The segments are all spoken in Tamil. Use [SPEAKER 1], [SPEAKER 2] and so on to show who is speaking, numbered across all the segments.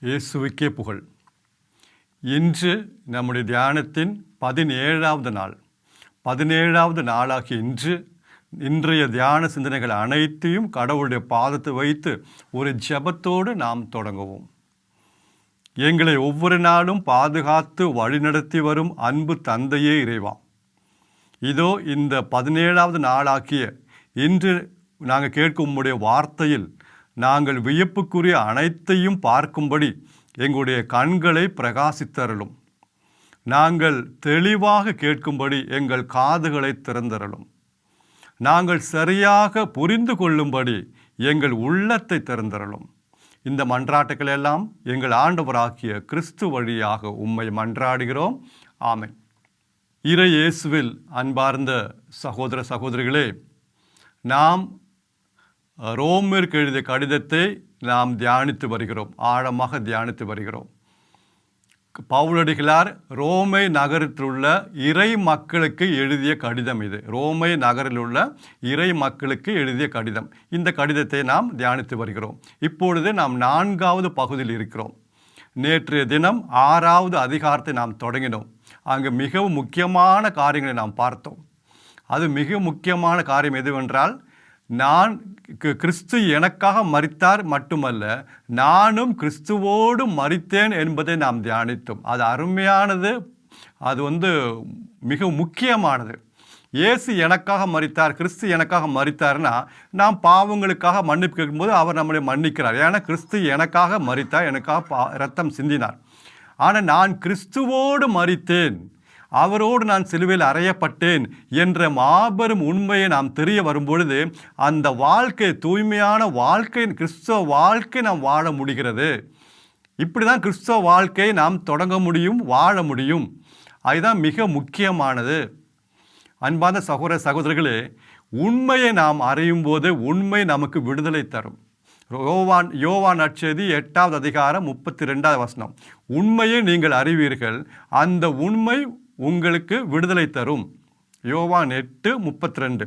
[SPEAKER 1] இயேசுவுக்கே புகழ். இன்று நம்முடைய தியானத்தின் 17வது நாள். 17வது நாளாகிய இன்றைய தியான சிந்தனைகள் அனைத்தையும் கடவுளுடைய பாதத்தை வைத்து ஒரு ஜெபத்தோடு நாம் தொடங்குவோம். எங்களை ஒவ்வொரு நாளும் பாதுகாத்து வழிநடத்தி வரும் அன்பு தந்தையே இறைவா, இதோ இந்த 17வது நாளாகிய இன்று நாங்கள் கேட்கும் உம்முடைய வார்த்தையில் நாங்கள் வியப்புக்குரிய அனைத்தையும் பார்க்கும்படி எங்களுடைய கண்களை பிரகாசித்தருளும். நாங்கள் தெளிவாக கேட்கும்படி எங்கள் காதுகளை திறந்தருளும். நாங்கள் சரியாக புரிந்து கொள்ளும்படி எங்கள் உள்ளத்தை திறந்தருளும். இந்த மன்றாட்டுக்கள் எல்லாம் எங்கள் ஆண்டவராகிய கிறிஸ்து வழியாக உம்மை மன்றாடுகிறோம். ஆமென். இறை இயேசுவில் அன்பார்ந்த சகோதர சகோதரிகளே, நாம் ரோமருக்கு எழுதிய கடிதத்தை நாம் தியானித்து வருகிறோம், ஆழமாக தியானித்து வருகிறோம். பவுலடிகளார் ரோமை நகரத்தில் உள்ள இறை மக்களுக்கு எழுதிய கடிதம் இது. ரோமை நகரில் உள்ள இறை மக்களுக்கு எழுதிய கடிதம். இந்த கடிதத்தை நாம் தியானித்து வருகிறோம். இப்பொழுது நாம் 4வது பகுதியில் இருக்கிறோம். நேற்றைய தினம் 6வது அதிகாரத்தை நாம் தொடங்கினோம். அங்கு மிகவும் முக்கியமான காரியங்களை நாம் பார்த்தோம். அது மிக முக்கியமான காரியம் எதுவென்றால், கிறிஸ்து எனக்காக மரித்தார் மட்டுமல்ல, நானும் கிறிஸ்துவோடு மரித்தேன் என்பதை நாம் தியானித்தோம். அது அருமையானது, அது மிக முக்கியமானது. இயேசு எனக்காக மரித்தார், கிறிஸ்து எனக்காக மரித்தார்னா நாம் பாவங்களுக்காக மன்னிப்பு கேட்கும்போது அவர் நம்மளை மன்னிக்கிறார். ஏன்னா கிறிஸ்து எனக்காக மரித்தார், எனக்காக இரத்தம் சிந்தினார். ஆனால் நான் கிறிஸ்துவோடு மரித்தேன், அவரோடு நான் சிலுவையில் அறையப்பட்டேன் என்ற மாபெரும் உண்மையை நாம் தெரிய வரும்பொழுது அந்த வாழ்க்கை, தூய்மையான வாழ்க்கை, கிறிஸ்தவ வாழ்க்கை நாம் வாழ முடிகிறது. இப்படி தான் கிறிஸ்தவ வாழ்க்கையை நாம் தொடங்க முடியும், வாழ முடியும். அதுதான் மிக முக்கியமானது. அன்பான சகோதர சகோதரிகளே, உண்மையை நாம் அறியும் போது உண்மை நமக்கு விடுதலை தரும். யோவான் நற்செய்தி 8வது அதிகாரம் 32வது வசனம், உண்மையை நீங்கள் அறிவீர்கள், அந்த உண்மை உங்களுக்கு விடுதலை தரும். யோவான் 8:32.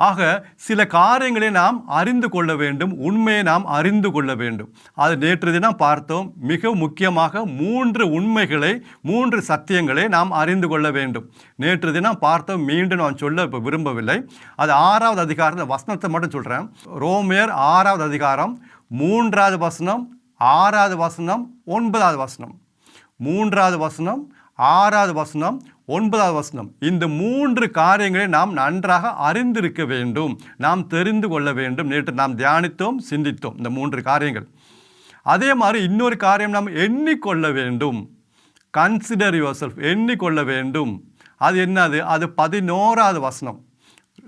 [SPEAKER 1] ஆக சில காரியங்களை நாம் அறிந்து கொள்ள வேண்டும், உண்மையை நாம் அறிந்து கொள்ள வேண்டும். அது நேற்று தினம் பார்த்தோம். மிக முக்கியமாக 3 உண்மைகளை, 3 சத்தியங்களை நாம் அறிந்து கொள்ள வேண்டும். நேற்று தினம் பார்த்தோம், மீண்டும் நான் சொல்ல இப்போ விரும்பவில்லை. அது 6வது அதிகாரம் வசனத்தை மட்டும் சொல்கிறேன். ரோமேர் 6வது அதிகாரம் 3வது வசனம், 6வது வசனம், 9வது வசனம். 3வது வசனம், 6வது வசனம், 9வது வசனம். இந்த 3 காரியங்களை நாம் நன்றாக அறிந்திருக்க வேண்டும், நாம் தெரிந்து கொள்ள வேண்டும். நேற்று நாம் தியானித்தோம், சிந்தித்தோம் இந்த 3 காரியங்கள். அதே மாதிரி இன்னொரு காரியம் நாம் எண்ணிக்கொள்ள வேண்டும். கன்சிடர் யுவர் செல்ஃப், எண்ணிக்கொள்ள வேண்டும். அது என்னது? அது 11வது வசனம்.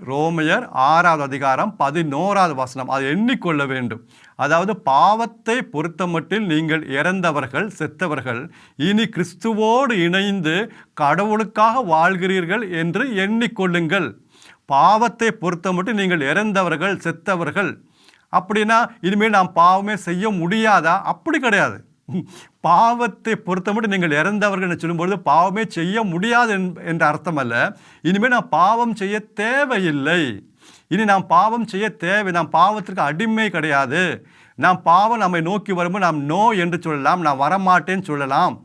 [SPEAKER 1] ரோமையர் 6வது அதிகாரம் 11வது வசனம். அதை எண்ணிக்கொள்ள வேண்டும். அதாவது பாவத்தை பொறுத்தமட்டில் நீங்கள் இறந்தவர்கள், செத்தவர்கள், இனி கிறிஸ்துவோடு இணைந்து கடவுளுக்காக வாழ்கிறீர்கள் என்று எண்ணிக்கொள்ளுங்கள். பாவத்தை பொறுத்தமட்டில் நீங்கள் இறந்தவர்கள், செத்தவர்கள். அப்படின்னா இனிமேல் நாம் பாவமே செய்ய முடியாதா? அப்படி கிடையாது. பாவத்தை பொறுத்தமட்டும் நீங்கள் இறந்தவர்கள் சொல்லும்பொழுது பாவமே செய்ய முடியாது என்ற அர்த்தம் அல்ல. இனிமேல் நாம் பாவம் செய்ய தேவையில்லை. இனி நாம் பாவம் செய்ய தேவை, நாம் பாவத்திற்கு அடிமை கிடையாது. நாம் பாவம் நம்மை நோக்கி வரும்போது நாம் நோ என்று சொல்லலாம், நான் வரமாட்டேன்னு சொல்லலாம்.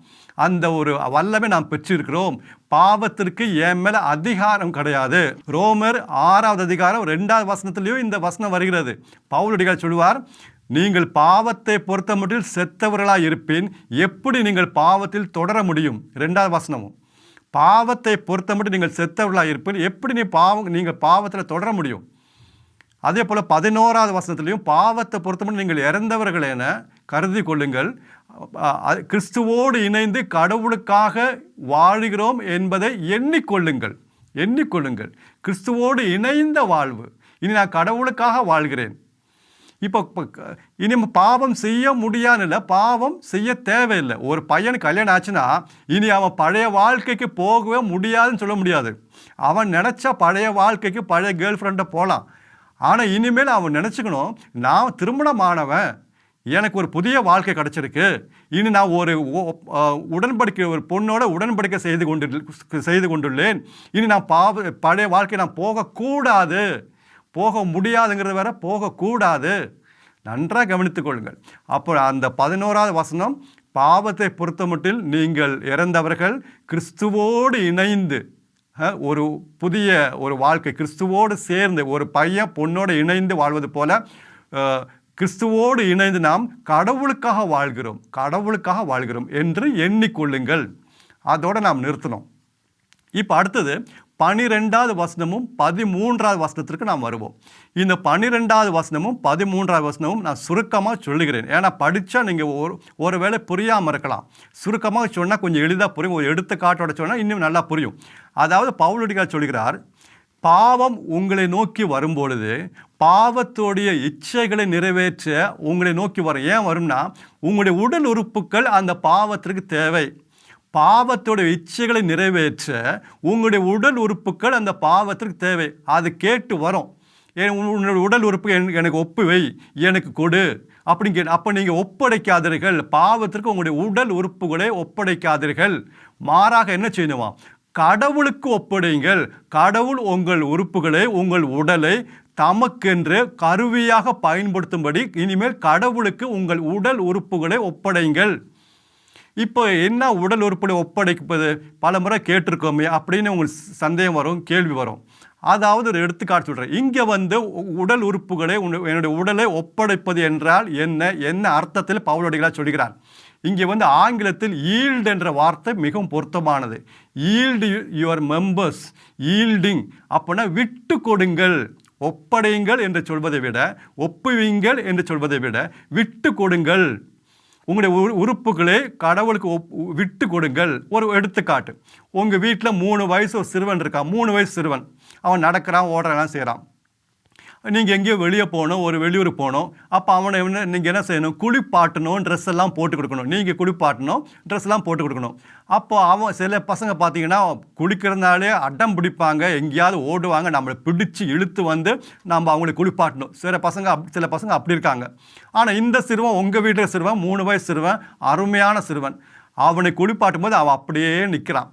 [SPEAKER 1] அந்த ஒரு வல்லமை நாம் பெற்றிருக்கிறோம். பாவத்திற்கு என் மேலே அதிகாரம் கிடையாது. ரோமர் 6வது அதிகாரம் 2வது வசனத்திலையும் இந்த வசனம் வருகிறது. பவுலடிகள் சொல்லுவார், நீங்கள் பாவத்தை பொறுத்த மட்டும் செத்தவர்களாக இருப்பின் எப்படி நீங்கள் பாவத்தில் தொடர முடியும்? 2வது வசனமும், பாவத்தை பொறுத்த மட்டும் நீங்கள் செத்தவர்களாக இருப்பின் எப்படி நீங்கள் பாவத்தில் தொடர முடியும்? அதே போல் 11வது வசனத்திலையும் பாவத்தை பொறுத்த மட்டும் நீங்கள் இறந்தவர்கள் என கருதி கொள்ளுங்கள், கிறிஸ்துவோடு இணைந்து கடவுளுக்காக வாழுகிறோம் என்பதை எண்ணிக்கொள்ளுங்கள். எண்ணிக்கொள்ளுங்கள். கிறிஸ்துவோடு இணைந்த வாழ்வு. இனி நான் கடவுளுக்காக வாழ்கிறேன். இப்போ இனி பாவம் செய்ய முடியாதுல்ல, பாவம் செய்ய தேவையில்லை. ஒரு பையனுக்கு கல்யாணம் ஆச்சுன்னா இனி அவன் பழைய வாழ்க்கைக்கு போகவே முடியாதுன்னு சொல்ல முடியாது. அவன் நினச்சா பழைய வாழ்க்கைக்கு, பழைய கேர்ள் ஃப்ரெண்டை போகலாம். ஆனால் இனிமேல் அவன் நினச்சிக்கணும், நான் திருமணமானவன், எனக்கு ஒரு புதிய வாழ்க்கை கிடச்சிருக்கு, இனி நான் ஒரு உடன்படிக்கை, ஒரு பொண்ணோட உடன்படிக்கை செய்து கொண்டுள்ளேன், இனி நான் பழைய வாழ்க்கை நான் போகக்கூடாது. போக முடியாதுங்கிறது வேற, போகக்கூடாது. நன்றாக கவனித்துக் கொள்ளுங்கள். அப்போ அந்த 11வது வசனம், பாவத்தை பொறுத்தமட்டில் நீங்கள் இறந்தவர்கள் கிறிஸ்துவோடு இணைந்து ஒரு புதிய ஒரு வாழ்க்கை, கிறிஸ்துவோடு சேர்ந்து ஒரு பையன் பொண்ணோடு இணைந்து வாழ்வது போல கிறிஸ்துவோடு இணைந்து நாம் கடவுளுக்காக வாழ்கிறோம் என்று எண்ணிக்கொள்ளுங்கள். அதோடு நாம் நிறுத்தணும். இப்போ அடுத்தது 12வது வசனமும் 13வது வசனத்திற்கு நாம் வருவோம். இந்த 12வது வசனமும் 13வது வசனமும் நான் சுருக்கமாக சொல்லுகிறேன். ஏன்னா படித்தா நீங்கள் ஒரு வேளை புரியாமல் இருக்கலாம். சுருக்கமாக சொன்னால் கொஞ்சம் எளிதாக புரியும். ஒரு எடுத்துக்காட்டோட சொன்னால் இன்னும் நல்லா புரியும். அதாவது பவுலடியார் சொல்கிறார், பாவம் உங்களை நோக்கி வரும்பொழுது பாவத்தோடைய இச்சைகளை நிறைவேற்ற உங்களை நோக்கி வரும். ஏன் வரும்னா, உங்களுடைய உடல் உறுப்புகள் அந்த பாவத்திற்கு தேவை. பாவத்தோடைய இச்சைகளை நிறைவேற்ற உங்களுடைய உடல் உறுப்புகள் அந்த பாவத்திற்கு தேவை. அது கேட்டு வரும். உன்னுடைய உடல் உறுப்பு எனக்கு ஒப்புவை, எனக்கு கொடு அப்படின்னு அப்போ நீங்கள் ஒப்படைக்காதீர்கள். பாவத்திற்கு உங்களுடைய உடல் உறுப்புகளை ஒப்படைக்காதீர்கள். மாறாக என்ன செய்யணுமா, கடவுளுக்கு ஒப்படைங்கள். கடவுள் உங்கள் உறுப்புகளை, உங்கள் உடலை தமக்கென்று கருவியாக பயன்படுத்தும்படி இனிமேல் கடவுளுக்கு உங்கள் உடல் உறுப்புகளை ஒப்படைங்கள். இப்போ என்ன உடல் உறுப்புகளை ஒப்படைப்பது, பல முறை கேட்டிருக்கோமே அப்படின்னு உங்களுக்கு சந்தேகம் வரும், கேள்வி வரும். அதாவது ஒரு எடுத்துக்காட்டு சொல்கிறேன். இங்கே உடல் உறுப்புகளை, என்னுடைய உடலை ஒப்படைப்பது என்றால் என்ன அர்த்தத்தில் பவுலடிகளார் சொல்கிறார். இங்கே ஆங்கிலத்தில் ஈல்டு என்ற வார்த்தை மிகவும் பொருத்தமானது. ஈல்டு யுவர் மெம்பர்ஸ், ஈல்டிங் அப்படின்னா விட்டு கொடுங்கள். ஒப்படையுங்கள் என்று சொல்வதை விட, ஒப்புவீங்கள் என்று சொல்வதை விட விட்டு கொடுங்கள். உங்களுடைய உறுப்புகளை கடவுளுக்கு விட்டு கொடுங்கள். ஒரு எடுத்துக்காட்டு, உங்கள் வீட்டில் 3 வயசு ஒரு சிறுவன் இருக்கான். 3 வயசு சிறுவன், அவன் நடக்கிறான், ஓடுறான், செய்கிறான். நீங்கள் எங்கேயோ வெளியே போகணும், ஒரு வெளியூர் போகணும். அப்போ அவனை நீங்கள் என்ன செய்யணும், குளிப்பாட்டணும், ட்ரெஸ் எல்லாம் போட்டு கொடுக்கணும். நீங்கள் குளிப்பாட்டணும், ட்ரெஸ் எல்லாம் போட்டு கொடுக்கணும். அப்போ அவன் சில பசங்க பார்த்தீங்கன்னா குளிக்கிறதுனாலே அடம் பிடிப்பாங்க, எங்கேயாவது ஓடுவாங்க, நம்மளை பிடிச்சி இழுத்து நம்ம அவங்களை குளிப்பாட்டணும். சில பசங்க அப்படி இருக்காங்க. ஆனால் இந்த சிறுவன், உங்கள் வீட்டில் சிறுவன், 3 வயசு சிறுவன், அருமையான சிறுவன். அவனை குளிப்பாட்டும் போது அவன் அப்படியே நிற்கிறான்.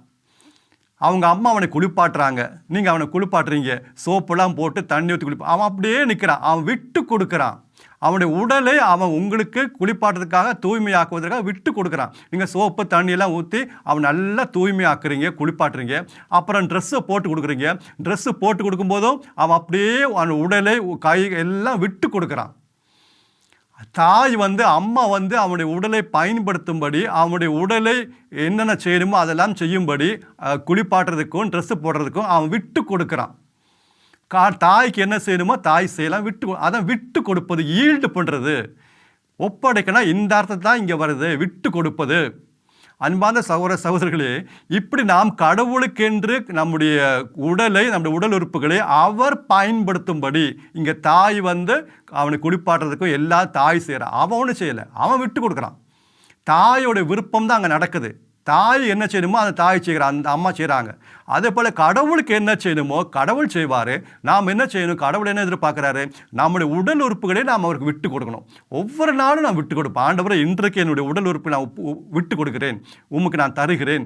[SPEAKER 1] அவங்க அம்மா அவனை குளிப்பாட்டுறாங்க, நீங்கள் அவனை குளிப்பாட்டுறீங்க, சோப்பெல்லாம் போட்டு தண்ணி ஊற்றி அவன் அப்படியே நிற்கிறான். அவன் விட்டு கொடுக்குறான். அவனுடைய உடலை அவன் உங்களுக்கு குளிப்பாட்டுறதுக்காக, தூய்மையாக்குவதற்காக விட்டு கொடுக்குறான். நீங்கள் சோப்பு தண்ணியெல்லாம் ஊற்றி அவன் நல்லா தூய்மையாக்குறீங்க, குளிப்பாட்டுறீங்க. அப்புறம் ட்ரெஸ்ஸை போட்டு கொடுக்குறீங்க. ட்ரெஸ்ஸு போட்டு கொடுக்கும்போதும் அவன் அப்படியே அவன் உடலை, கை எல்லாம் விட்டு கொடுக்குறான். தாய் அம்மா அவனுடைய உடலை பயன்படுத்தும்படி, அவனுடைய உடலை என்னென்ன செய்யணுமோ அதெல்லாம் செய்யும்படி, குளிப்பாட்டுறதுக்கும் ட்ரெஸ்ஸு போடுறதுக்கும் அவன் விட்டு கொடுக்குறான். தாய்க்கு என்ன செய்யணுமோ தாய் செய்யலாம், அதான் விட்டு கொடுப்பது, ஈல்டு பண்ணுறது. ஒப்படைக்கணும் இந்த அர்த்தம் தான் இங்கே வருது, விட்டு கொடுப்பது. அன்பான சகோதரர்களே, இப்படி நாம் கடவுளுக்கென்று நம்முடைய உடலை, நம்முடைய உடல் உறுப்புகளை அவர் பயன்படுத்தும்படி, இங்கே தாய் அவனை குளிப்பாட்டுறதுக்கும் எல்லாம் தாய் செய்கிறான். அவன் ஒன்றும் செய்யலை, அவன் விட்டு கொடுக்குறான். தாயோடைய விருப்பம் தான் அங்கே நடக்குது. தாய் என்ன செய்யணுமோ அந்த தாய் செய்கிறான், அந்த அம்மா செய்கிறாங்க. அதே போல் கடவுளுக்கு என்ன செய்யணுமோ கடவுள் செய்வார். நாம் என்ன செய்யணும், கடவுள் என்ன எதிர்பார்க்குறாரு, நம்முடைய உடல் உறுப்புகளை நாம் அவருக்கு விட்டு கொடுக்கணும். ஒவ்வொரு நாளும் நான் விட்டு கொடுப்பேன். ஆண்டவரே, இன்றைக்கு என்னுடைய உடல் உறுப்பை நான் விட்டு கொடுக்குறேன், உமக்கு நான் தருகிறேன்,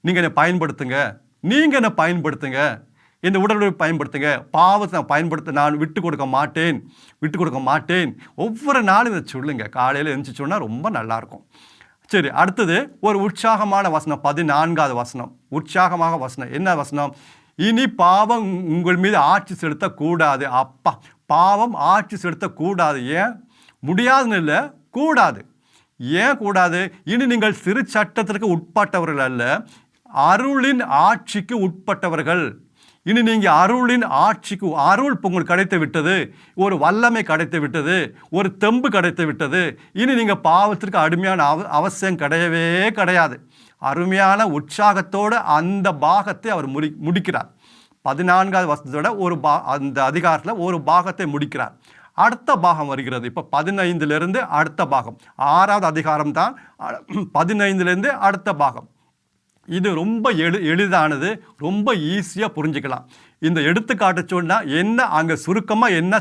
[SPEAKER 1] நீங்கள் என்னை பயன்படுத்துங்க, நீங்கள் என்னை பயன்படுத்துங்க, இந்த உடல் உறுப்பை பயன்படுத்துங்க. பாவத்தை நான் விட்டு கொடுக்க மாட்டேன். ஒவ்வொரு நாளும் இதை சொல்லுங்கள். காலையில் எழுந்துச்சு சொன்னால் ரொம்ப நல்லாயிருக்கும். சரி, அடுத்தது ஒரு உற்சாகமான வசனம், 14வது வசனம். உற்சாகமாக வசனம். என்ன வசனம்? இனி பாவம் உங்கள் மீது ஆட்சி செலுத்தக்கூடாது. அப்பா, பாவம் ஆட்சி செலுத்தக்கூடாது. ஏன் முடியாதுன்னு இல்லை, கூடாது. ஏன் கூடாது? இனி நீங்கள் சிறு சட்டத்திற்கு உட்பட்டவர்கள் அல்ல, அருளின் ஆட்சிக்கு உட்பட்டவர்கள். இனி நீங்கள் அருளின் ஆட்சிக்கு, அருள் உங்களுக்கு கிடைத்து விட்டது, ஒரு வல்லமை கிடைத்து விட்டது, ஒரு தெம்பு கிடைத்து விட்டது. இனி நீங்கள் பாவத்திற்கு அடிமையான அவசியம் கிடையாது. அருமையான உற்சாகத்தோடு அந்த பாகத்தை அவர் முடிக்கிறார். 14வது வசனத்தோட அந்த அதிகாரத்தில் ஒரு பாகத்தை முடிக்கிறார். அடுத்த பாகம் வருகிறது. இப்போ 15லிருந்து அடுத்த பாகம், 6வது அதிகாரம் தான் 15லேருந்து அடுத்த பாகம். இது ரொம்ப எளிதானது, ரொம்ப ஈஸியாக புரிஞ்சுக்கலாம். இந்த எடுத்துக்காட்டு சொன்னால் என்ன, அங்கே சுருக்கமாக என்ன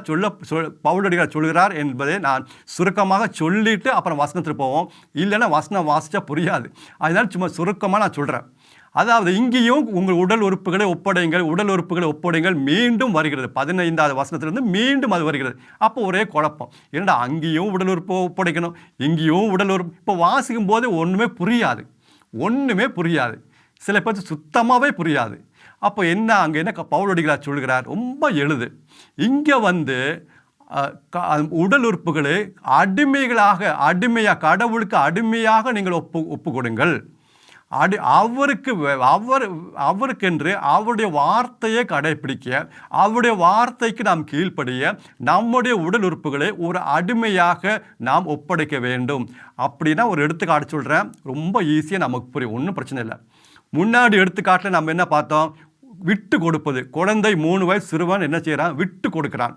[SPEAKER 1] பவுலடியார் சொல்கிறார் என்பதை நான் சுருக்கமாக சொல்லிவிட்டு அப்புறம் வசனத்துக்கு போவோம். இல்லைன்னா வசனம் வாசித்தா புரியாது. அதனால் சும்மா சுருக்கமாக நான் சொல்கிறேன். அதாவது இங்கேயும் உங்கள் உடல் உறுப்புகளை ஒப்படைங்கள் மீண்டும் வருகிறது. 15வது வசனத்திலிருந்து மீண்டும் அது வருகிறது. அப்போ ஒரே குழப்பம், என்னடா அங்கேயும் உடல் உறுப்பு ஒப்படைக்கணும், இங்கேயும் உடல் உறுப்பு. இப்போ வாசிக்கும் போது ஒன்றுமே புரியாது. சில பேருக்கு சுத்தமாகவே புரியாது. அப்போ அங்கே என்ன பவுலடிகளார் சொல்கிறார், ரொம்ப எளிது. இங்கே உடல் உறுப்புகளை கடவுளுக்கு அடிமையாக நீங்கள் ஒப்பு கொடுங்கள். அவருக்கென்று அவருடைய வார்த்தையை கடைபிடிக்க, அவருடைய வார்த்தைக்கு நாம் கீழ்ப்படிய, நம்முடைய உடல் உறுப்புகளை ஒரு அடிமையாக நாம் ஒப்படைக்க வேண்டும். அப்படின்னா ஒரு எடுத்துக்காட்டு சொல்கிறேன், ரொம்ப ஈஸியாக நமக்கு புரியும், ஒன்றும் பிரச்சனை இல்லை. முன்னாடி எடுத்துக்காட்டில் நம்ம என்ன பார்த்தோம், விட்டு கொடுப்பது. குழந்தை 3 வயசு சிறுவன் என்ன செய்கிறான், விட்டு கொடுக்குறான்.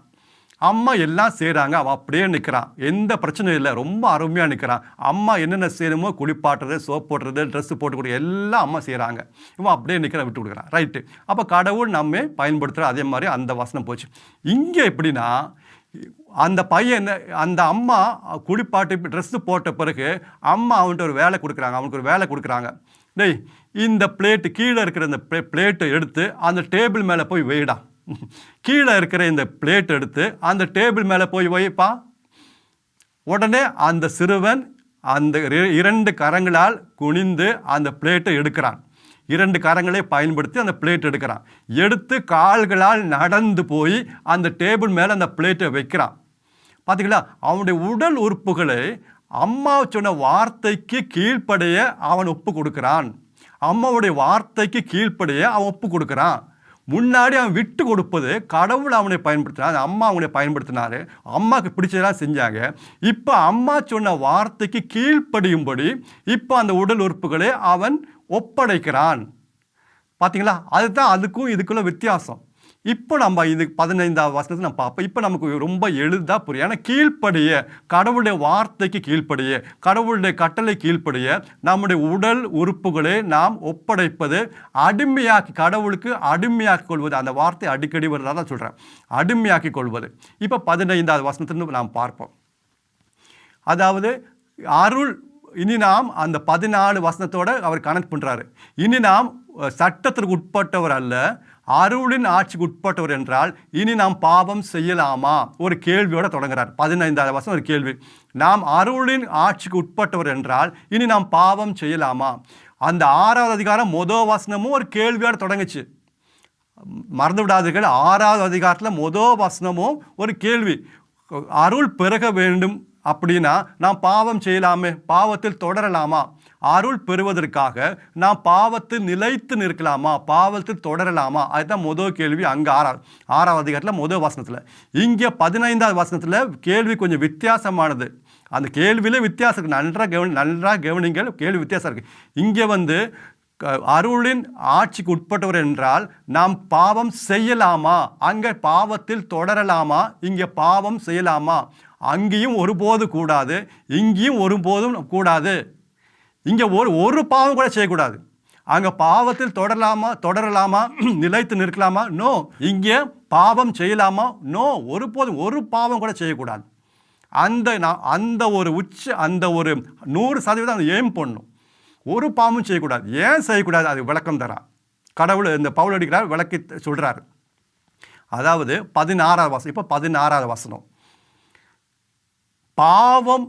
[SPEAKER 1] அம்மா எல்லாம் செய்கிறாங்க, அவன் அப்படியே நிற்கிறான், எந்த பிரச்சனையும் இல்லை, ரொம்ப அருமையாக நிற்கிறான். அம்மா என்னென்ன செய்யணுமோ, குளிப்பாட்டுறது, சோப் போட்டுறது, ட்ரெஸ்ஸு போட்டு கொடுக்குறது எல்லாம் அம்மா செய்கிறாங்க, இவன் அப்படியே நிற்கிறான், விட்டு கொடுக்குறான். ரைட்டு. அப்போ கடவுள் நம்ம பயன்படுத்துகிற அதே மாதிரி அந்த வசனம் போச்சு. இங்கே எப்படின்னா, அந்த பையன் அந்த அம்மா குளிப்பாட்டு ட்ரெஸ்ஸு போட்ட பிறகு அம்மா அவன்கிட்ட அவனுக்கு ஒரு வேலை கொடுக்குறாங்க. டேய், இந்த பிளேட்டு கீழே இருக்கிற இந்த பிளேட்டை எடுத்து அந்த டேபிள் மேலே போய் வைடா, கீழே இருக்கிற இந்த பிளேட் எடுத்து அந்த டேபிள் மேலே போய் வைப்பா. உடனே அந்த சிறுவன் அந்த 2 கரங்களால் குனிந்து அந்த பிளேட்டை எடுக்கிறான். 2 கரங்களை பயன்படுத்தி அந்த பிளேட் எடுத்து கால்களால் நடந்து போய் அந்த டேபிள் மேலே அந்த பிளேட்டை வைக்கிறான். பார்த்தீங்களா, அவனுடைய உடல் உறுப்புகளை அம்மா சொன்ன வார்த்தைக்கு கீழ்ப்படைய அவன் ஒப்பு கொடுக்கிறான். அம்மாவுடைய வார்த்தைக்கு கீழ்ப்படைய அவன் ஒப்பு கொடுக்குறான். முன்னாடி அவன் விட்டு கொடுப்பது, கடவுள் அவனை பயன்படுத்தினார், அம்மா அவனை பயன்படுத்தினார், அம்மாவுக்கு பிடிச்சதெல்லாம் செஞ்சாங்க. இப்போ அம்மா சொன்ன வார்த்தைக்கு கீழ்ப்படியும்படி இப்போ அந்த உடல் உறுப்புகளை அவன் ஒப்படைக்கிறான். பார்த்தீங்களா, அதுதான் அதுக்கும் இதுக்குள்ள வித்தியாசம். இப்போ நம்ம இது 15வது வசனத்தை நம்ம பார்ப்போம். இப்போ நமக்கு ரொம்ப எளிதாக புரியும். ஏன்னா கீழ்ப்படிய, கடவுளுடைய வார்த்தைக்கு கீழ்ப்படிய, கடவுளுடைய கட்டளை கீழ்ப்படிய நம்முடைய உடல் உறுப்புகளை நாம் ஒப்படைப்பது, கடவுளுக்கு அடிமையாக்கி கொள்வது. அந்த வார்த்தை அடிக்கடி வருவதாக தான் சொல்கிறேன், அடிமையாக்கி கொள்வது. இப்போ 15வது வசனத்திலிருந்து நாம் பார்ப்போம். அதாவது அருள், இனி நாம் அந்த 14 வசனத்தோடு அவர் கனெக்ட் பண்ணுறாரு. இனி நாம் சட்டத்திற்கு உட்பட்டவர் அல்ல, அருளின் ஆட்சிக்கு உட்பட்டவர் என்றால் இனி நாம் பாவம் செய்யலாமா? ஒரு கேள்வியோட தொடங்குறார். 15வது வசனம் ஒரு கேள்வி. நாம் அருளின் ஆட்சிக்கு உட்பட்டவர் என்றால் இனி நாம் பாவம் செய்யலாமா? அந்த 6வது அதிகாரம் முதல் வசனமும் ஒரு கேள்வியோட தொடங்குச்சு. மறந்து விடாதீர்கள், 6வது அதிகாரத்தில் முதல் வசனமும் ஒரு கேள்வி. அருள் பெருக வேண்டும் அப்படின்னா நாம் பாவம் செய்யலாமே, பாவத்தில் தொடரலாமா? அருள் பெறுவதற்காக நாம் பாவத்தில் நிலைத்து நிற்கலாமா, பாவத்தில் தொடரலாமா? அதுதான் முதல் கேள்வி. அங்கே 6வது அதிகாரத்தில் முதல் வசனத்தில். இங்கே 15வது வசனத்தில் கேள்வி கொஞ்சம் வித்தியாசமானது. அந்த கேள்வியிலே வித்தியாசம் இருக்குது. நன்றாக கவனிங்கள், கேள்வி வித்தியாசம் இருக்குது. இங்கே அருளின் ஆட்சிக்கு உட்பட்டவர் என்றால் நாம் பாவம் செய்யலாமா, அங்கே பாவத்தில் தொடரலாமா, இங்கே பாவம் செய்யலாமா? அங்கேயும் ஒருபோது கூடாது, இங்கேயும் ஒருபோதும் கூடாது. இங்கே ஒரு பாவம் கூட செய்யக்கூடாது. அங்கே பாவத்தில் தொடரலாமா, நிலைத்து நிற்கலாமா? நோ. இங்கே பாவம் செய்யலாமா? நோ. ஒருபோதும் ஒரு பாவம் கூட செய்யக்கூடாது. அந்த ஒரு அந்த ஒரு 100% அந்த எய்ம் பண்ணும். ஒரு பாவமும் செய்யக்கூடாது. ஏன் செய்யக்கூடாது? அது விளக்கம் தரான் கடவுள். இந்த பவுல் அடிக்கிறார், விளக்கி சொல்கிறார். அதாவது 16வது வசனம். இப்போ 16வது வசனம், பாவம்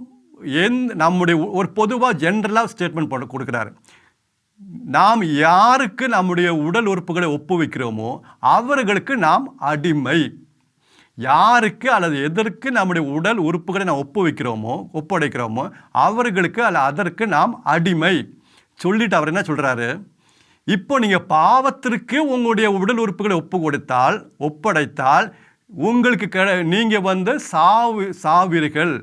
[SPEAKER 1] நம்முடைய ஒரு பொதுவாக ஜென்ரலாக ஸ்டேட்மெண்ட் கொடுக்குறாரு. நாம் யாருக்கு நம்முடைய உடல் உறுப்புகளை ஒப்புவிக்கிறோமோ அவர்களுக்கு நாம் அடிமை. யாருக்கு அல்லது எதற்கு நம்முடைய உடல் உறுப்புகளை நாம் ஒப்படைக்கிறோமோ அவர்களுக்கு அல்ல அதற்கு நாம் அடிமை சொல்லிட்டு அவர் என்ன சொல்கிறாரு, இப்போ நீங்கள் பாவத்திற்கு உங்களுடைய உடல் உறுப்புகளை ஒப்படைத்தால் உங்களுக்கு நீங்கள் சாவீர்கள்.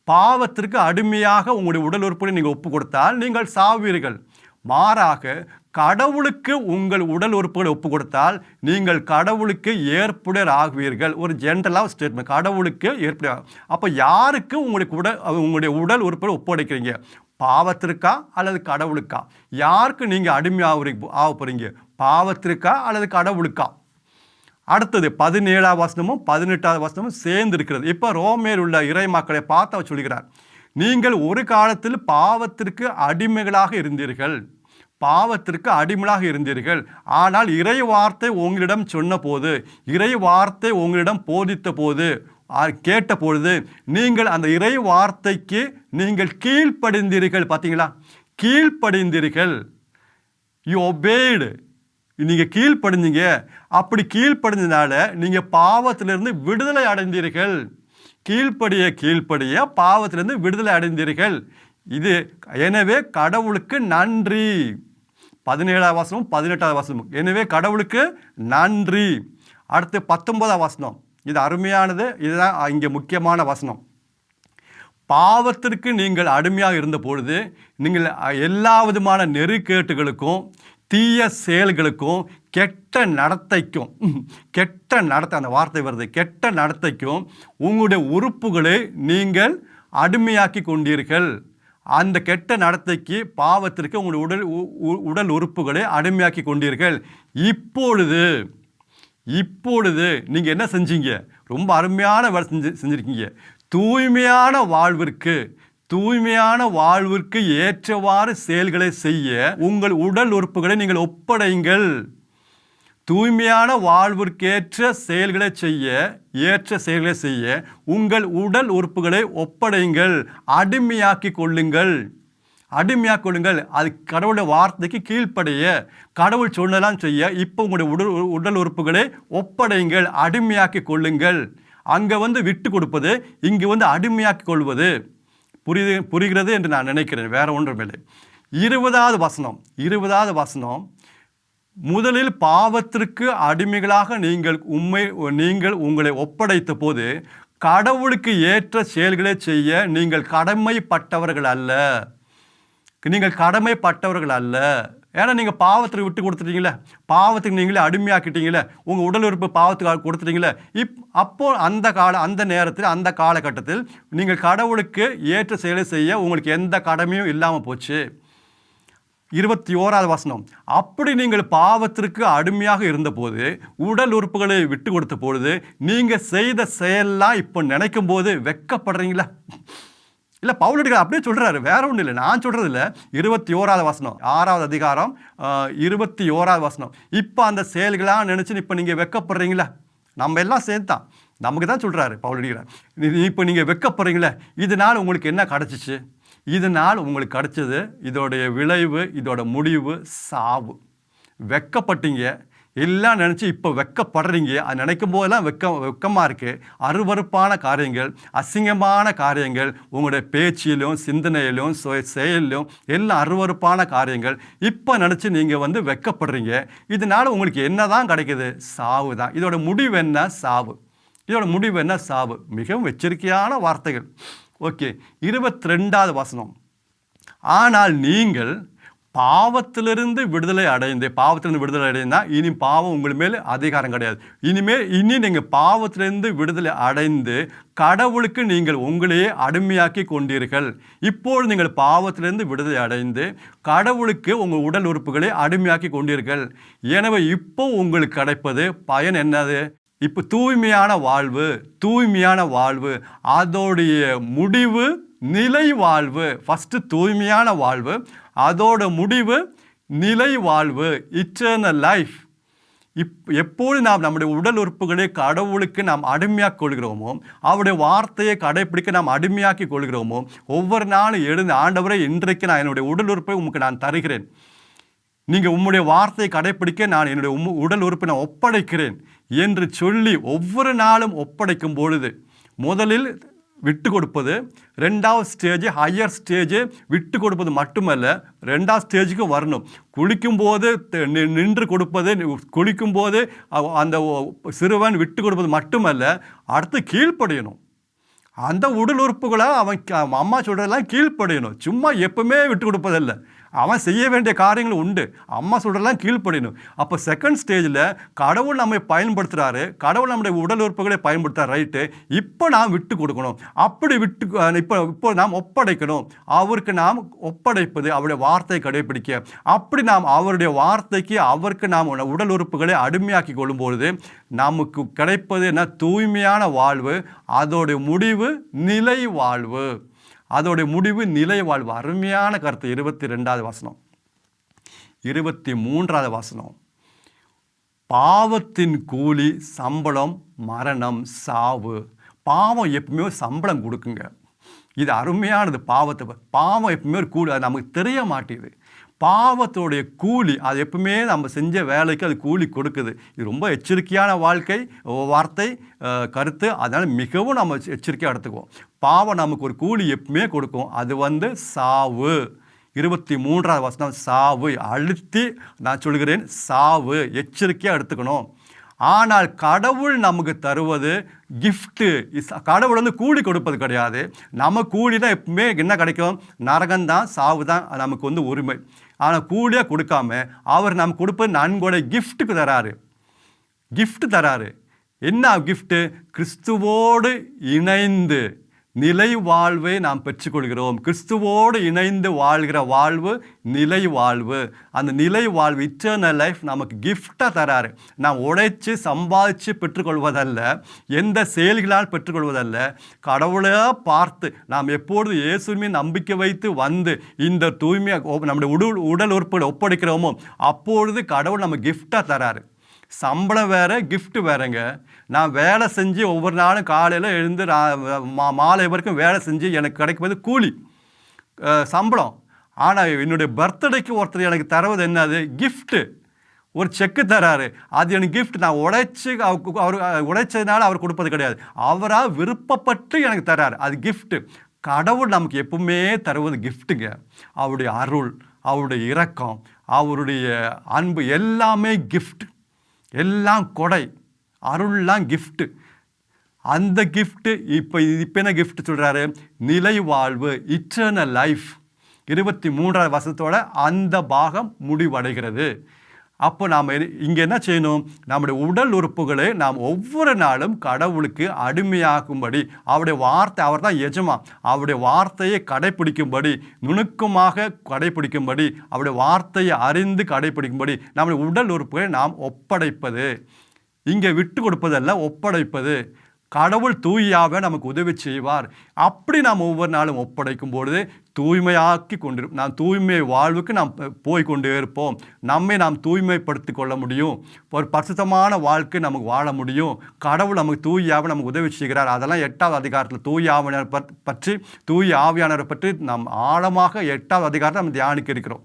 [SPEAKER 1] பாவத்திற்கு அடிமையாக உங்களுடைய உடல் உறுப்புகளை நீங்கள் ஒப்பு கொடுத்தால் நீங்கள் சாவீர்கள். மாறாக கடவுளுக்கு உங்கள் உடல் உறுப்புகளை ஒப்பு கொடுத்தால் நீங்கள் கடவுளுக்கு ஏற்புடையர் ஆகுவீர்கள். ஒரு ஜென்ரலாக ஸ்டேட்மெண்ட், கடவுளுக்கு ஏற்புடையர். அப்போ யாருக்கு உங்களுடைய உடல் உறுப்புகளை ஒப்படைக்கிறீங்க? பாவத்திற்கா அல்லது கடவுளுக்கா? யாருக்கு நீங்கள் அடிமையாக போகிறீங்க? பாவத்திற்கா அல்லது கடவுளுக்கா? அடுத்தது 17வது வசனமும் 18வது வசனமும் சேர்ந்து இருக்கிறது. இப்போ ரோமேர் உள்ள இறை மக்களை பார்த்து அவர் சொல்கிறார், நீங்கள் ஒரு காலத்தில் பாவத்திற்கு அடிமைகளாக இருந்தீர்கள். பாவத்திற்கு அடிமையாக இருந்தீர்கள். ஆனால் இறை வார்த்தை உங்களிடம் சொன்னபோது, இறை வார்த்தை உங்களிடம் போதித்த போது, கேட்ட பொழுது நீங்கள் அந்த இறை வார்த்தைக்கு நீங்கள் கீழ்ப்படிந்தீர்கள். பார்த்தீங்களா? கீழ்ப்படிந்தீர்கள். யூ ஒபேய்டு. நீங்கள் கீழ்ப்படிஞ்சீங்க. அப்படி கீழ்ப்படிஞ்சதுனால நீங்கள் பாவத்திலிருந்து விடுதலை அடைந்தீர்கள். கீழ்ப்படிய பாவத்திலிருந்து விடுதலை அடைந்தீர்கள். இது எனவே கடவுளுக்கு நன்றி. 17ஆம் வசனம் 18ஆம் வசனம். எனவே கடவுளுக்கு நன்றி. அடுத்து 19ஆம் வசனம். இது அருமையானது. இதுதான் இங்கே முக்கியமான வசனம். பாவத்திற்கு நீங்கள் அடிமையாக இருந்த பொழுது நீங்கள் எல்லா விதமான நெறிக்கேட்டுகளுக்கும் தீய செயல்களுக்கும் கெட்ட நடத்தைக்கும் அந்த வார்த்தை வருது, கெட்ட நடத்தைக்கும் உங்களுடைய உறுப்புகளை நீங்கள் அடிமையாக்கி கொண்டீர்கள். அந்த கெட்ட நடத்தைக்கு பாவத்திற்கு உங்களுடைய உடல் உறுப்புகளை அடிமையாக்கி கொண்டீர்கள். இப்பொழுது நீங்கள் என்ன செஞ்சீங்க? ரொம்ப அருமையான வேலை செஞ்சுருக்கீங்க. தூய்மையான வாழ்விற்கு ஏற்றவாறு செயல்களை செய்ய உங்கள் உடல் உறுப்புகளை நீங்கள் ஒப்படைங்கள். தூய்மையான வாழ்விற்கேற்ற செயல்களை செய்ய உங்கள் உடல் உறுப்புகளை ஒப்படைங்கள். அடிமையாக்கி கொள்ளுங்கள். அது கடவுளுடைய வார்த்தைக்கு கீழ்ப்படைய, கடவுள் சொன்னதெல்லாம் செய்ய இப்போ உங்களுடைய உடல் உறுப்புகளை ஒப்படைங்கள், அடிமையாக்கி கொள்ளுங்கள். அங்கே விட்டு கொடுப்பது, இங்கு அடிமையாக்கி கொள்வது. புரிகிறது என்று நான் நினைக்கிறேன். வேற ஒன்றுமில்லை. 20ஆவது வசனம். முதலில் பாவத்திற்கு அடிமைகளாக நீங்கள் உங்களை ஒப்படைத்த போது கடவுளுக்கு ஏற்ற செயல்களை செய்ய நீங்கள் கடமைப்பட்டவர்கள் அல்ல. ஏன்னா நீங்கள் பாவத்துக்கு விட்டு கொடுத்துட்டீங்களே, பாவத்துக்கு நீங்களே அடிமையாக்கிட்டீங்களே, உங்கள் உடல் உறுப்பு பாவத்துக்கு கொடுத்துட்டீங்களே. அப்போ அந்த நேரத்தில், அந்த காலகட்டத்தில் நீங்கள் கடவுளுக்கு ஏற்ற செயலை செய்ய உங்களுக்கு எந்த கடமையும் இல்லாமல் போச்சு. 21ஆவது வசனம். அப்படி நீங்கள் பாவத்திற்கு அடிமையாக இருந்தபோது உடல் உறுப்புகளை விட்டு கொடுத்த பொழுது நீங்கள் செய்த செயல்லாம் இப்போ நினைக்கும் போது வெட்கப்படுறீங்களா? இல்லை, பவுலடிகள் அப்படியே சொல்கிறாரு, வேற ஒன்றும் இல்லை, நான் சொல்கிறது இல்லை. 21ஆவது வசனம், 6ஆவது அதிகாரம் 21ஆவது வசனம். இப்போ அந்த செயல்களாக நினச்சி இப்போ நீங்கள் வெட்கப்படுறீங்களா? நம்ம எல்லாம் சேர்த்தான், நமக்கு தான் சொல்கிறாரு பவுலடிகள். இப்போ நீங்கள் வெட்கப்படுறீங்களா? இதனால் உங்களுக்கு என்ன கிடச்சிச்சு? இதனால் உங்களுக்கு கிடைச்சது, இதோடைய விளைவு, இதோட முடிவு சாவு. வெட்கப்பட்டீங்க, எல்லாம் நினச்சி இப்போ வெட்கப்படுறீங்க. அது நினைக்கும் போதெல்லாம் வெட்கமாக இருக்குது. அருவருப்பான காரியங்கள், அசிங்கமான காரியங்கள் உங்களுடைய பேச்சிலும் சிந்தனையிலும் செயலிலும் எல்லாம் அருவருப்பான காரியங்கள் இப்போ நினச்சி நீங்கள் வெட்கப்படுறீங்க. இதனால் உங்களுக்கு என்ன தான் கிடைக்குது? சாவு தான். இதோட முடிவு என்ன? சாவு. மிகவும் எச்சரிக்கையான வார்த்தைகள். ஓகே, 22ஆவது வசனம். ஆனால் நீங்கள் பாவத்திலிருந்து விடுதலை அடைந்தால் இனி பாவம் உங்கள் மேலே அதிகாரம் கிடையாது. இனி நீங்கள் பாவத்திலிருந்து விடுதலை அடைந்து கடவுளுக்கு நீங்கள் உங்களையே அடிமையாக்கி கொண்டீர்கள். இப்போது நீங்கள் பாவத்திலிருந்து விடுதலை அடைந்து கடவுளுக்கு உங்கள் உடல் உறுப்புகளை அடிமையாக்கி கொண்டீர்கள். எனவே இப்போ உங்களுக்கு கிடைப்பது பயன் என்னது? இப்போ தூய்மையான வாழ்வு, அதோடைய முடிவு நிலை வாழ்வு. ஃபஸ்ட்டு தூய்மையான வாழ்வு, அதோட முடிவு நிலை வாழ்வு, இட்டர்னல் லைஃப். எப்போது நாம் நம்முடைய உடல் உறுப்புகளை கடவுளுக்கு நாம் அடிமையாக்கி கொள்கிறோமோ, அவருடைய வார்த்தையை கடைப்பிடிக்க நாம் அடிமையாக்கி கொள்கிறோமோ, ஒவ்வொரு நாளும் எழுந்து ஆண்டவரே இன்றைக்கு நான் என்னுடைய உடல் உறுப்பை உமக்கு நான் தருகிறேன், நீங்கள் உம்முடைய வார்த்தையை கடைப்பிடிக்க நான் என்னுடைய உடல் உறுப்பை நான் ஒப்படைக்கிறேன் என்று சொல்லி ஒவ்வொரு நாளும் ஒப்படைக்கும் பொழுது முதலில் விட்டு கொடுப்பது, ரெண்டாவது ஸ்டேஜ், ஹையர் ஸ்டேஜ் விட்டு கொடுப்பது மட்டுமல்ல, ரெண்டாவது ஸ்டேஜுக்கு வரணும். குளிக்கும்போது நின்று கொடுப்பது, குளிக்கும்போது அந்த சிறுவன் விட்டு கொடுப்பது மட்டுமல்ல, அடுத்து கீழ்ப்படியணும். அந்த உடல் உறுப்புகளை அவன் அம்மா சொல்கிறதெல்லாம் கீழ்ப்படியணும். சும்மா எப்பவுமே விட்டு கொடுப்பதில்லை, அவன் செய்ய வேண்டிய காரியங்கள் உண்டு. அம்மா சொல்கிறதெல்லாம் கீழ்ப்படியணும். அப்போ செகண்ட் ஸ்டேஜில் கடவுள் நம்மை பயன்படுத்துகிறாரு, கடவுள் நம்முடைய உடல் உறுப்புகளை பயன்படுத்துகிறார், ரைட்டு. இப்போ நாம் விட்டு கொடுக்கணும். அப்படி இப்போ நாம் ஒப்படைக்கணும். அவருக்கு நாம் ஒப்படைப்பது அவருடைய வார்த்தையை கடைபிடிக்க. அப்படி நாம் அவருடைய வார்த்தைக்கு அவருக்கு நாம் உடல் உறுப்புகளை அடிமையாக்கி கொள்ளும்பொழுது நமக்கு கிடைப்பது என்ன? தூய்மையான வாழ்வு, அதோடைய முடிவு நிலை வாழ்வு. அருமையான கருத்து. 22ஆவது வசனம். 23வது வசனம். பாவத்தின் கூலி சம்பளம் மரணம் சாவு. பாவம் எப்பவுமே சம்பளம் கொடுக்குங்க. இது அருமையானது. பாவம் எப்பவுமே ஒரு கூலி, அது நமக்கு தெரிய மாட்டேங்குது. பாவத்தோடைய கூலி அது எப்பவுமே நம்ம செஞ்ச வேலைக்கு அது கூலி கொடுக்குது. இது ரொம்ப எச்சரிக்கையான வார்த்தை கருத்து. அதனால் மிகவும் நம்ம எச்சரிக்கையாக எடுத்துக்குவோம். பாவம் நமக்கு ஒரு கூலி எப்பவுமே கொடுக்கும். அது சாவு. 23வது வசனம் சாவு. அழுத்தி நான் சொல்கிறேன், சாவு. எச்சரிக்கையாக எடுத்துக்கணும். ஆனால் கடவுள் நமக்கு தருவது கிஃப்ட்டு. கடவுள் கூலி கொடுப்பது கிடையாது. நம்ம கூலி தான் எப்பவுமே என்ன கிடைக்கும்? நரகம்தான், சாவு தான் நமக்கு உரிமை. ஆனால் கூலியாக கொடுக்காம அவர் நமக்கு கொடுப்பது நன்கொடை, கிஃப்ட்டுக்கு தராரு. கிஃப்ட் தராரு. என்ன கிஃப்ட்டு? கிறிஸ்துவோடு இணைந்து நிலை வாழ்வை நாம் பெற்றுக்கொள்கிறோம். கிறிஸ்துவோடு இணைந்து வாழ்கிற வாழ்வு நிலை வாழ்வு. அந்த நிலை வாழ்வு, இட்டர்னல் லைஃப் நமக்கு கிஃப்டாக தராரு. நாம் உழைச்சி சம்பாதிச்சு பெற்றுக்கொள்வதல்ல, எந்த செயல்களால் பெற்றுக்கொள்வதல்ல, கடவுளாக பார்த்து நாம் எப்பொழுது இயேசுவின் நம்பிக்கை வைத்து இந்த தூய்மையாக நம்முடைய உடல் உறுப்புகளை ஒப்படைக்கிறோமோ அப்பொழுது கடவுள் நம்ம கிஃப்டாக தராரு. சம்பளம் வேறு, கிஃப்ட் வேறுங்க. நான் வேலை செஞ்சு ஒவ்வொரு நாளும் காலையில் எழுந்து மாலை வரைக்கும் வேலை செஞ்சு எனக்கு கிடைக்கும்போது கூலி, சம்பளம். ஆனால் என்னுடைய பர்த்டேக்கு ஒருத்தர் எனக்கு தருவது என்னது? கிஃப்ட்டு. ஒரு செக்கு தராரு. அது எனக்கு கிஃப்ட். நான் அவர் உழைச்சதுனால அவர் கொடுப்பது கிடையாது. அவராக விருப்பப்பட்டு எனக்கு தராரு. அது கிஃப்ட்டு. கடவுள் நமக்கு எப்பவுமே தருவது கிஃப்ட்டுங்க. அவருடைய அருள், அவருடைய இரக்கம், அவருடைய அன்பு எல்லாமே கிஃப்ட். எல்லாம் கொடை. அருள்லாம் கிஃப்ட்டு. அந்த கிஃப்ட்டு இப்போ என்ன கிஃப்ட் சொல்கிறாரு? நிலை வாழ்வு, இட்டர்னல் லைஃப். 23வது வசனத்தோட அந்த பாகம் முடிவடைகிறது. அப்போ நாம் இங்கே என்ன செய்யணும்? நம்முடைய உடல் உறுப்புகளை நாம் ஒவ்வொரு நாளும் கடவுளுக்கு அடிமையாகும்படி, அவருடைய வார்த்தை, அவர் தான் எஜமான், அவருடைய வார்த்தையை கடைப்பிடிக்கும்படி, நுணுக்கமாக கடைப்பிடிக்கும்படி, அவருடைய வார்த்தையை அறிந்து கடைப்பிடிக்கும்படி நம்முடைய உடல் உறுப்புகளை நாம் ஒப்படைப்பது. இங்கே விட்டு கொடுப்பதல்ல, ஒப்படைப்பது. கடவுள் தூயாவே நமக்கு உதவி செய்வார். அப்படி நாம் ஒவ்வொரு நாளும் ஒப்படைக்கும் பொழுது தூய்மையாக்கி கொண்டிருப்போம். நாம் தூய்மை வாழ்வுக்கு நாம் போய்கொண்டே இருப்போம். நம்மை நாம் தூய்மைப்படுத்தி கொள்ள முடியும். ஒரு பரிசுத்தமான வாழ்க்கை நமக்கு வாழ முடியும். கடவுள் நமக்கு தூயாவை நமக்கு உதவி செய்கிறார். அதெல்லாம் 8வது அதிகாரத்தில் தூய ஆவியானவரை பற்றி நாம் ஆழமாக 8வது அதிகாரத்தை நம்ம தியானிக்க இருக்கிறோம்.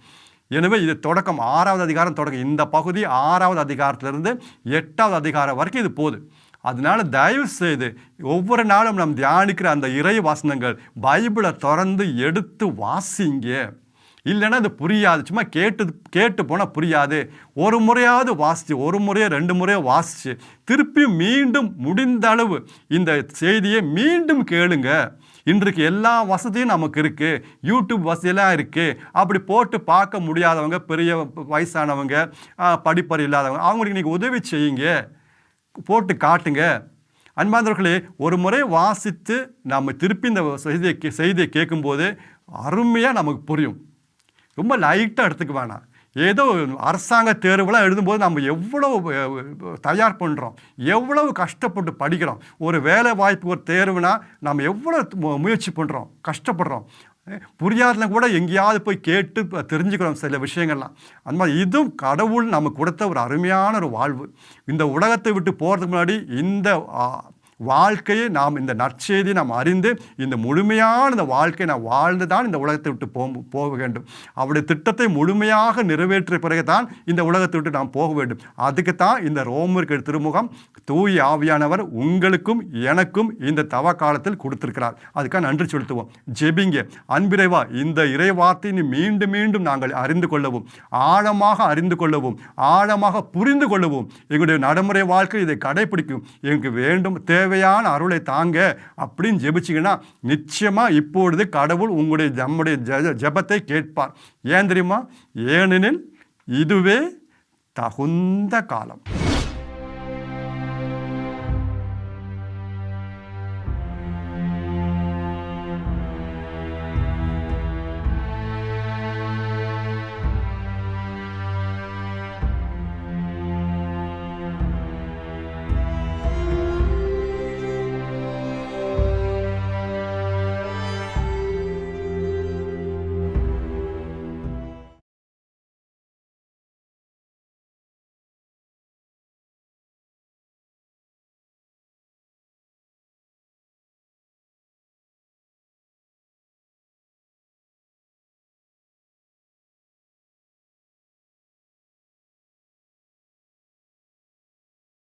[SPEAKER 1] எனவே இது தொடக்கம் 6வது அதிகாரம் தொடக்கம். இந்த பகுதி 6வது அதிகாரத்திலிருந்து 8வது அதிகாரம் வரைக்கும் இது போகுது. அதனால தயவு செய்து ஒவ்வொரு நாளும் நாம் தியானிக்கிற அந்த இறை வசனங்கள் பைபிளை திறந்து எடுத்து வாசிங்க. இல்லைன்னா அது புரியாது. சும்மா கேட்டு போனால் புரியாது. ஒரு முறையாவது வாசித்து, ஒரு முறையோ 2 முறையோ வாசித்து திருப்பியும் மீண்டும் முடிந்த அளவு இந்த செய்தியை மீண்டும் கேளுங்க. இன்றைக்கு எல்லா வசதியும் நமக்கு இருக்குது. யூடியூப் வசதியெல்லாம் இருக்குது. அப்படி போட்டு பார்க்க முடியாதவங்க, பெரிய வயசானவங்க, படிப்பறிவு இல்லாதவங்க, அவங்களுக்கு நீங்கள் உதவி செய்யுங்க, போட்டு காட்டுங்க. அன்பார்ந்தவர்களே, ஒரு முறை வாசித்து நம்ம திருப்பி இந்த செய்தியை கேட்கும்போது அருமையாக நமக்கு புரியும். ரொம்ப லைட்டாக எடுத்துக்க வேணாம். ஏதோ அரசாங்க தேர்வுலாம் எழுதும்போது நம்ம எவ்வளோ தயார் பண்ணுறோம், எவ்வளவு கஷ்டப்பட்டு படிக்கிறோம். ஒரு வேலை வாய்ப்பு, ஒரு தேர்வுனா நம்ம எவ்வளோ முயற்சி பண்ணுறோம், கஷ்டப்படுறோம். புரியாதுல கூட எங்கேயாவது போய் கேட்டு தெரிஞ்சுக்கிறோம் சில விஷயங்கள்லாம். அந்த மாதிரி இதுவும் கடவுள் நமக்கு கொடுத்த ஒரு அருமையான ஒரு வாழ்வு. இந்த உலகத்தை விட்டு போகிறதுக்கு முன்னாடி இந்த வாழ்க்கையை நாம், இந்த நற்செய்தியை நாம் அறிந்து இந்த முழுமையான இந்த வாழ்க்கையை நாம் வாழ்ந்து தான் இந்த உலகத்தை விட்டு போக வேண்டும். அவருடைய திட்டத்தை முழுமையாக நிறைவேற்றிய பிறகு தான் இந்த உலகத்தை விட்டு நாம் போக வேண்டும். அதுக்கு தான் இந்த ரோமருக்கு திருமுகம் தூய ஆவியானவர் உங்களுக்கும் எனக்கும் இந்த தவ காலத்தில் கொடுத்திருக்கிறார். அதுக்காக நன்றி செலுத்துவோம். ஜெபிங்க. அன்பிறைவா, இந்த இறைவார்த்தையை மீண்டும் மீண்டும் நாங்கள் அறிந்து கொள்ளவும், ஆழமாக அறிந்து கொள்ளவும், ஆழமாக புரிந்து கொள்ளவும், எங்களுடைய நடைமுறை வாழ்க்கை இதை கடைபிடிக்கும் எங்களுக்கு வேண்டும் தேவையான அருளை தாங்க அப்படின்னு ஜெபிச்சிங்கன்னா நிச்சயமாக இப்பொழுது கடவுள் நம்முடைய ஜெபத்தை கேட்பார். ஏன் தெரியுமா? ஏனெனில் இதுவே தகுந்த காலம்.